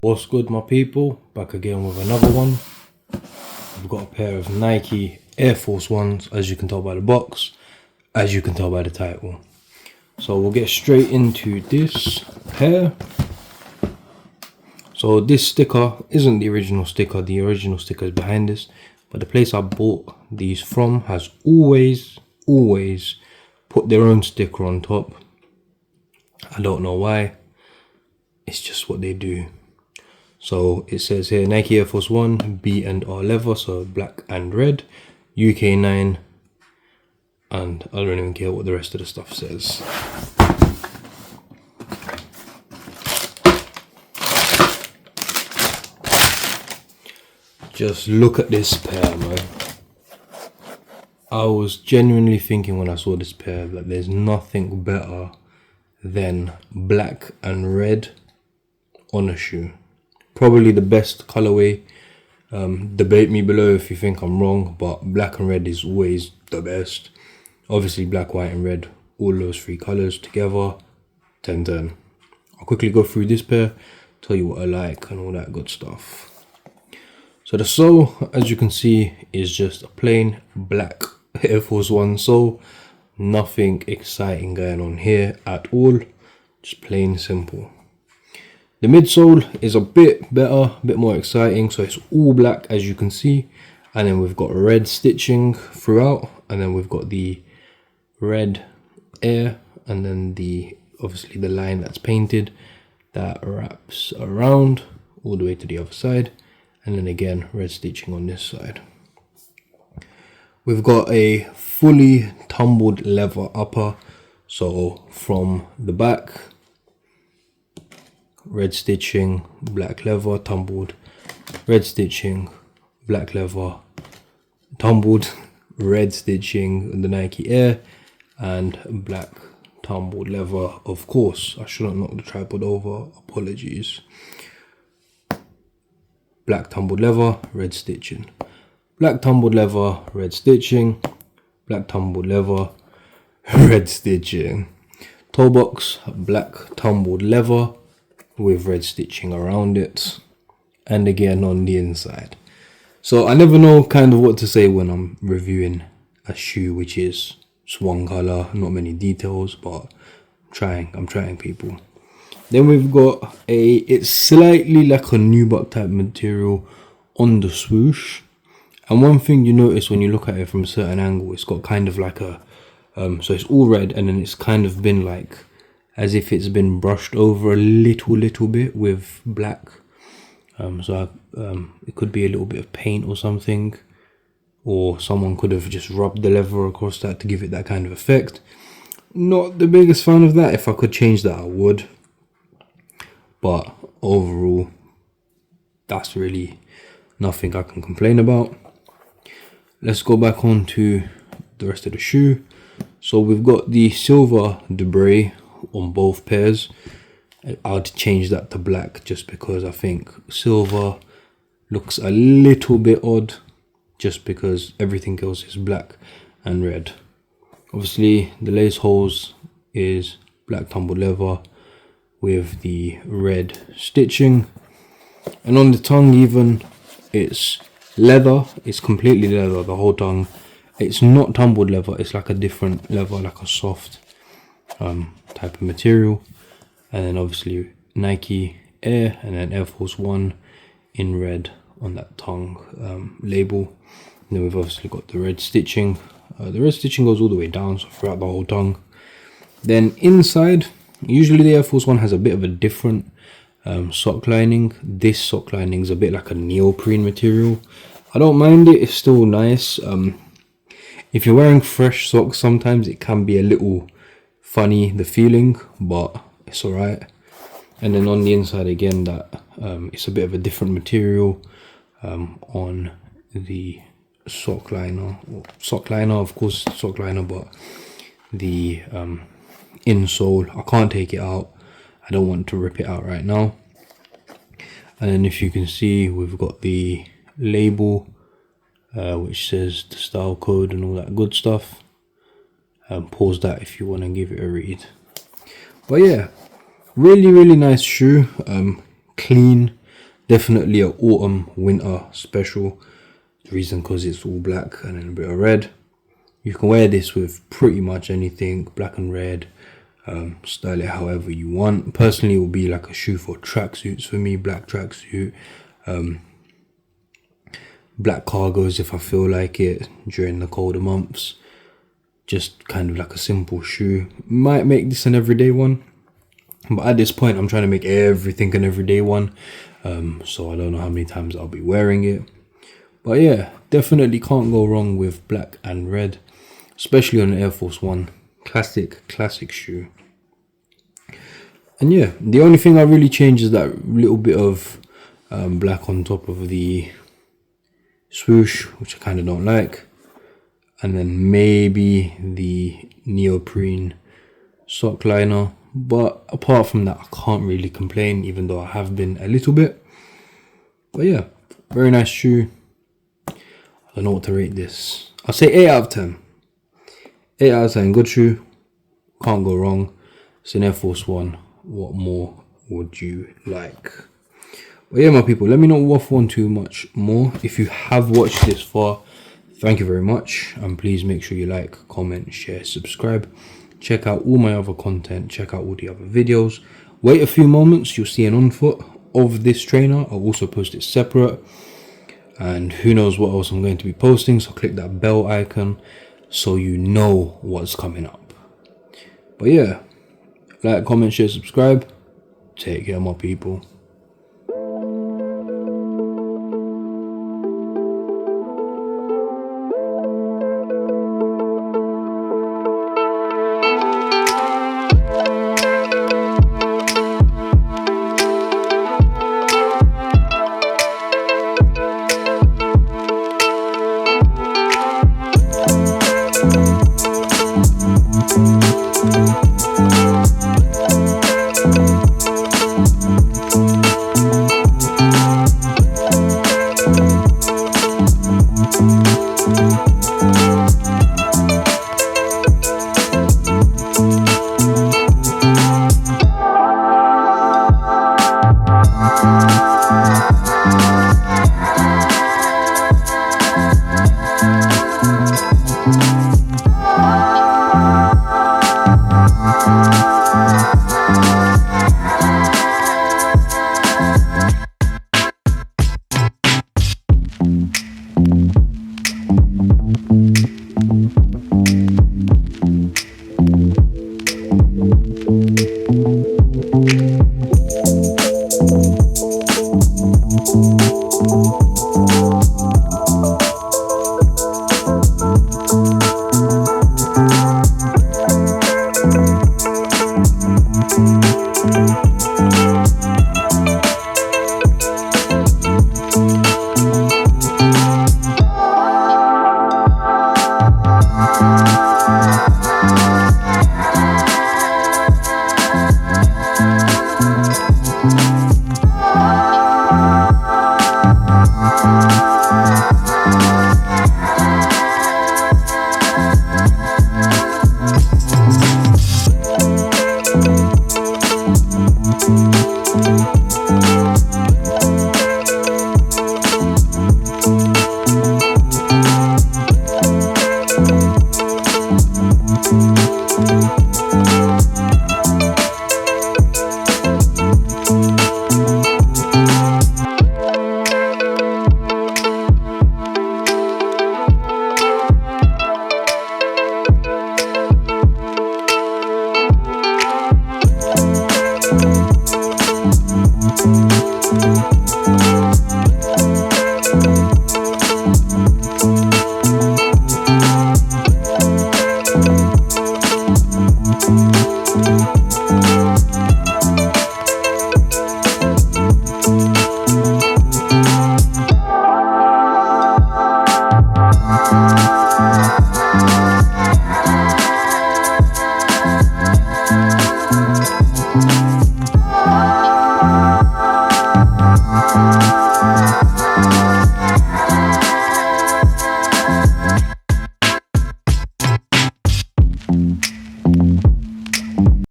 What's good, my people? Back again with another one. We've got a pair of Nike Air Force Ones, as you can tell by the box, as you can tell by the title. So we'll get straight into this pair. So this sticker isn't the original sticker is behind this, but the place I bought these from has always put their own sticker on top. I don't know why, it's just what they do. So it says here Nike Air Force One B&R leather, so black and red, UK 9, and I don't even care what the rest of the stuff says. Just look at this pair, man. I was genuinely thinking when I saw this pair that there's nothing better than black and red on a shoe. Probably the best colorway. Debate me below if you think I'm wrong, but black and red is always the best. Obviously black, white and red, all those three colors together, 10/10. I'll quickly go through this pair, tell you what I like and all that good stuff. So the sole, as you can see, is just a plain black Air Force One sole. Nothing exciting going on here at all, just plain simple. The midsole is a bit better, a bit more exciting. So it's all black, as you can see, and then we've got red stitching throughout, and then we've got the red air, and then obviously the line that's painted that wraps around all the way to the other side, and then again red stitching on this side. We've got a fully tumbled leather upper, so from the back, red stitching, black leather, tumbled, red stitching, black leather, tumbled, red stitching, the Nike Air, and black tumbled leather. Of course, I shouldn't knock the tripod over, apologies. Black tumbled leather, red stitching, black tumbled leather, red stitching, black tumbled leather, red stitching. Toe box, black tumbled leather with red stitching around it, and again on the inside. So I never know kind of what to say when I'm reviewing a shoe which is just one color, not many details, but I'm trying people. Then we've got it's slightly like a nubuck type material on the swoosh, and one thing you notice when you look at it from a certain angle, it's got kind of like a so it's all red, and then it's kind of been like as if it's been brushed over a little bit with black. It could be a little bit of paint or something, or someone could have just rubbed the leather across that to give it that kind of effect. Not the biggest fan of that. If I could change that, I would. But overall, that's really nothing I can complain about. Let's go back on to the rest of the shoe. So we've got the silver debris on both pairs. I'd change that to black just because I think silver looks a little bit odd, just because everything else is black and red. Obviously the lace holes is black tumbled leather with the red stitching, and on the tongue even it's leather. It's completely leather, the whole tongue. It's not tumbled leather, it's like a different leather, like a soft type of material. And then obviously Nike Air and then Air Force One in red on that tongue label. And then we've obviously got the red stitching. The red stitching goes all the way down, so throughout the whole tongue. Then inside, usually the Air Force One has a bit of a different sock lining. This sock lining is a bit like a neoprene material. I don't mind it, it's still nice. If you're wearing fresh socks, sometimes it can be a little funny, the feeling, but it's alright. And then on the inside again, that it's a bit of a different material on the sock liner, of course sock liner, but the insole, I can't take it out, I don't want to rip it out right now. And then if you can see, we've got the label which says the style code and all that good stuff. Pause that if you want to give it a read. But yeah, really nice shoe, clean, Definitely a autumn winter special. The reason because it's all black and then a bit of red. You can wear this with pretty much anything, black and red. Style it however you want. Personally, it will be like a shoe for tracksuits for me. Black tracksuit, black cargos if I feel like it during the colder months. Just kind of like a simple shoe. Might make this an everyday one, but at this point I'm trying to make everything an everyday one. So I don't know how many times I'll be wearing it. But yeah, definitely can't go wrong with black and red, especially on the Air Force One. Classic shoe. And yeah, the only thing I really changed is that little bit of black on top of the swoosh, which I kind of don't like. And then maybe the neoprene sock liner. But apart from that, I can't really complain, even though I have been a little bit. But yeah, very nice shoe. I don't know what to rate this. I'll say 8 out of 10. 8 out of 10, good shoe. Can't go wrong. It's an Air Force One. What more would you like? But yeah, my people, let me not waffle on too much more. If you have watched this far, thank you very much. And please make sure you like, comment, share, subscribe. Check out all my other content. Check out all the other videos. Wait a few moments. You'll see an on foot of this trainer. I'll also post it separate. And who knows what else I'm going to be posting. So click that bell icon so you know what's coming up. But yeah, like, comment, share, subscribe. Take care, my people.